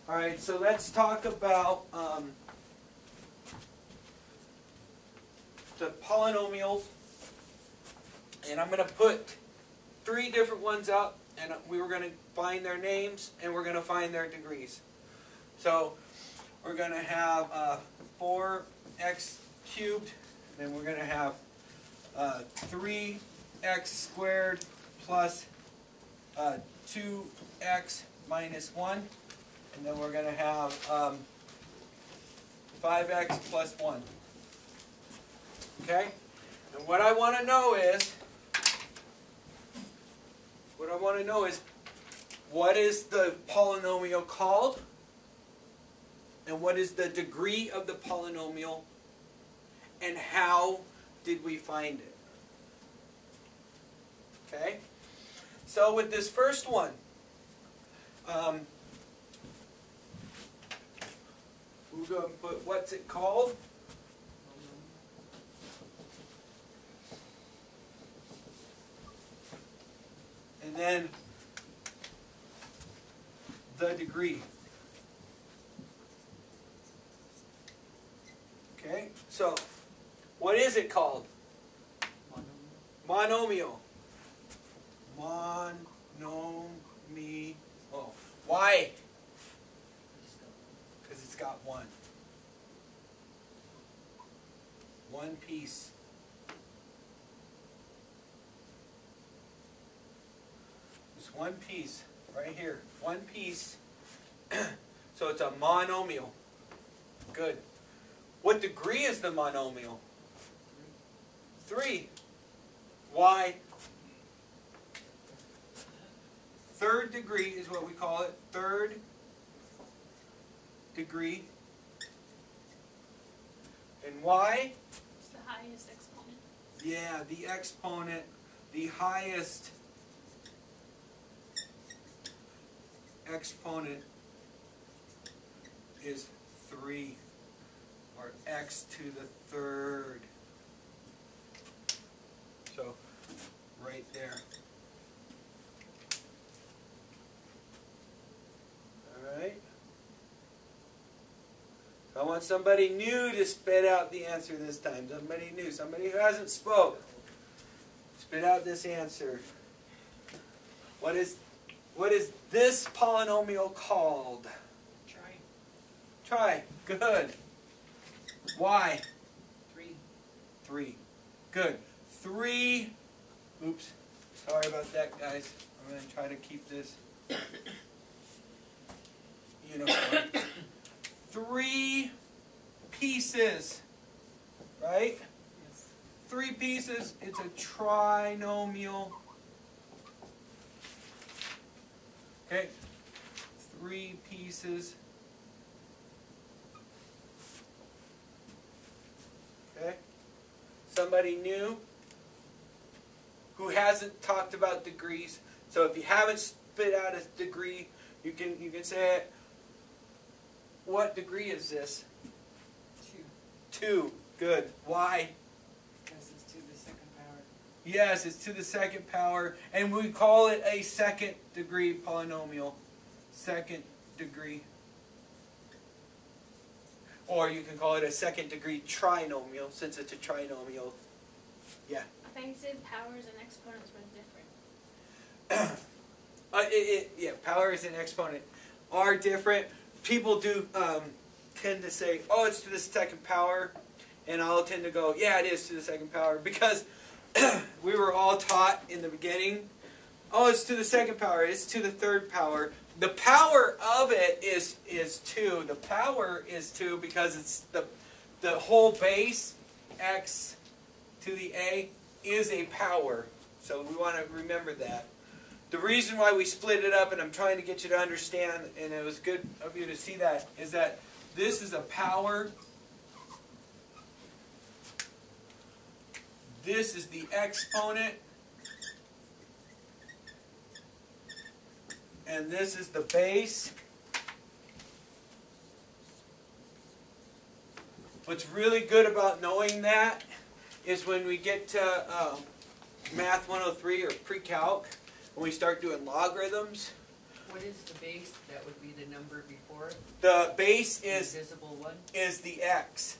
All right, so let's talk about the polynomials. And I'm going to put 3 different ones up, and we were going to find their names, and we're going to find their degrees. So we're going to have 4x cubed, then we're going to have 3x squared plus 2x minus 1. And then we're going to have 5x plus 1. Okay? And what I want to know is, what is the polynomial called? And what is the degree of the polynomial? And how did we find it? Okay? So with this first one, we're going to put, what's it called? And then the degree. Okay, so what is it called? Monomial. Monomial. Why? Because it's got one. One piece. Just one piece right here. One piece. So it's a monomial. Good. What degree is the monomial? 3. Why? Third degree is what we call it. Third degree. And why? It's the highest exponent. Yeah, the exponent, the highest exponent is 3, or x to the third. So, right there. Alright? I want somebody new to spit out the answer this time. Somebody new. Somebody who hasn't spoke. Spit out this answer. What is this polynomial called? Try. Good. Why? 3. Good. 3. Oops. Sorry about that, guys. I'm going to try to keep this uniform. 3 pieces. Right? Yes. 3 pieces. It's a trinomial. Okay? 3 pieces. Okay? Somebody new who hasn't talked about degrees. So if you haven't spit out a degree, you can say it. What degree is this? 2. 2. Good. Why? Because it's to the second power. Yes, it's to the second power, and we call it a second degree polynomial. Second degree. Or you can call it a second degree trinomial, since it's a trinomial. Yeah. I think you said powers and exponents were different. Yeah, powers and exponent are different. People do tend to say, oh, it's to the second power. And I'll tend to go, yeah, it is to the second power. Because we were all taught in the beginning, oh, it's to the second power. It's to the third power. The power of it is 2. The power is 2 because it's the whole base, x to the a, is a power. So we want to remember that. The reason why we split it up, and I'm trying to get you to understand, and it was good of you to see that, is that this is a power. This is the exponent. And this is the base. What's really good about knowing that is when we get to Math 103 or pre-calc, when we start doing logarithms, What is the base? That would be the number before it? The base The is invisible one? is the x.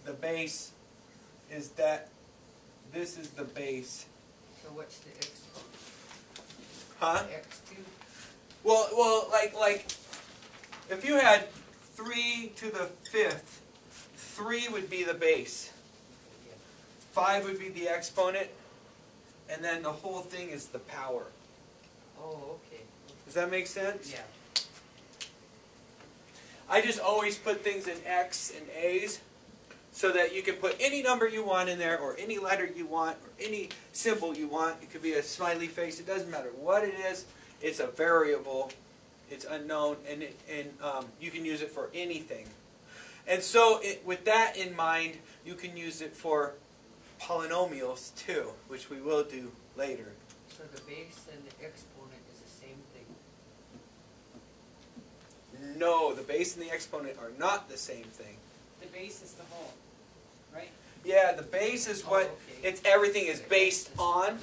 The base is that. This is the base. So what's the exponent? Huh? X2? Well, like, if you had 3 to the 5th, 3 would be the base. Yeah. 5 would be the exponent, and then the whole thing is the power. Oh, okay. Does that make sense? Yeah. I just always put things in X and A's so that you can put any number you want in there, or any letter you want, or any symbol you want. It could be a smiley face. It doesn't matter what it is. It's a variable. It's unknown, and you can use it for anything. And so with that in mind, you can use it for polynomials too, which we will do later. So the base and the exponent is the same thing? No, the base and the exponent are not the same thing. The base is the whole, right? Yeah, the base is what everything is based on.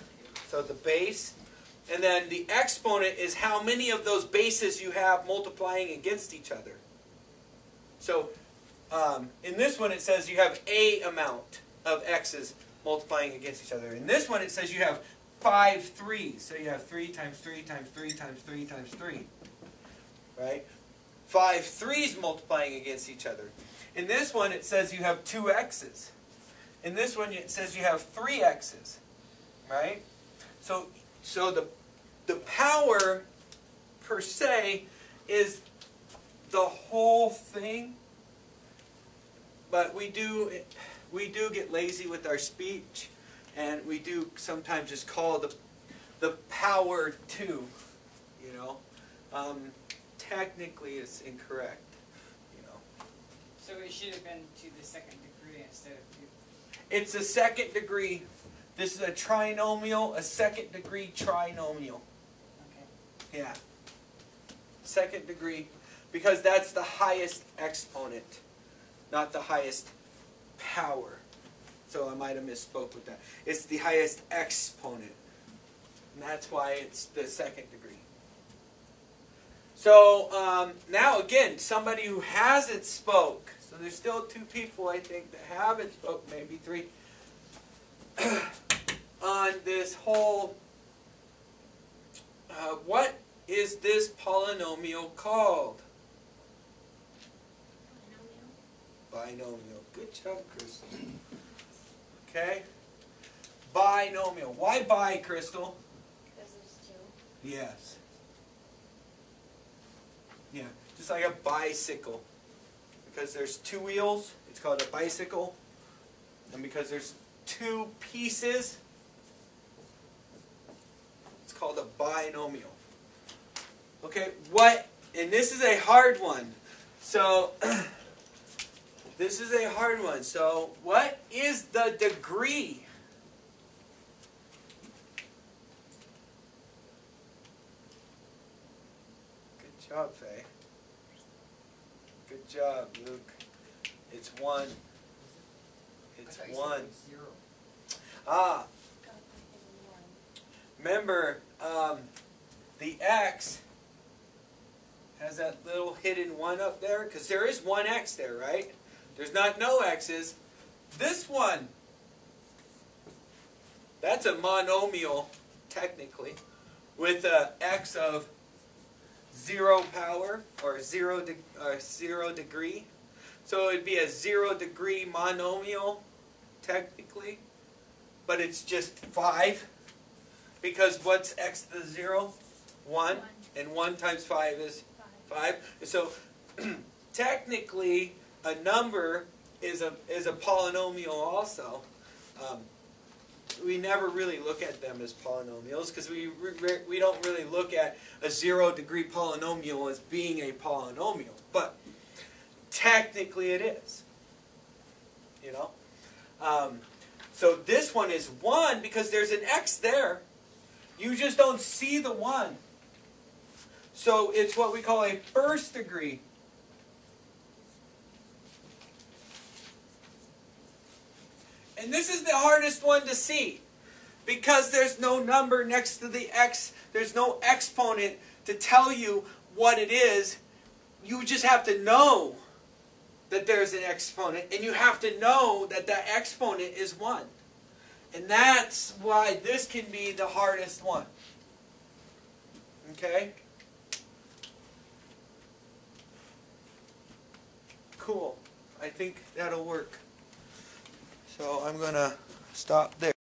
So the base. And then the exponent is how many of those bases you have multiplying against each other. So in this one it says you have a amount of x's multiplying against each other. In this one it says you have 5 3's. So you have 3 times 3 times 3 times 3 times 3. Right? 5 3's multiplying against each other. In this one it says you have 2 x's. In this one it says you have 3 x's. Right? So the power per se is the whole thing, but we do get lazy with our speech, and we do sometimes just call the power 2. You know, technically it's incorrect. You know, So it should have been to the second degree instead of 2. it's a second degree. This is a trinomial, a second degree trinomial. Okay. Yeah. Second degree, because that's the highest exponent, not the highest power. So I might have misspoke with that. It's the highest exponent. And that's why it's the second degree. So now again, somebody who hasn't spoke. So there's still 2 people, I think, that haven't spoke, maybe 3, on this whole, what is this polynomial called? Binomial. Good job, Crystal. Okay. Binomial. Why bi, Crystal? Because there's 2. Yes. Yeah, just like a bicycle. Because there's 2 wheels, it's called a bicycle. And because there's 2 pieces, it's called a binomial. Okay, and this is a hard one. So, this is a hard one. So, what is the degree? Good job, Faye. Good job, Luke. It's 1. It's 1. 0. Ah. Remember, the x has that little hidden 1 up there, because there is 1 x there, right? There's not no x's. This one, that's a monomial, technically, with a x of 0 power, or 0 degree. So it would be a 0 degree monomial, technically, but it's just 5. Because what's x to the 0? 1. And 1 times 5 is 5. So technically, a number is a polynomial also. We never really look at them as polynomials because we don't really look at a 0 degree polynomial as being a polynomial. But technically it is. You know? So this one is 1 because there's an x there. You just don't see the 1. So it's what we call a first degree. And this is the hardest one to see. Because there's no number next to the x. There's no exponent to tell you what it is. You just have to know that there's an exponent, and you have to know that that exponent is 1. And that's why this can be the hardest one. Okay? Cool. I think that'll work. So I'm going to stop there.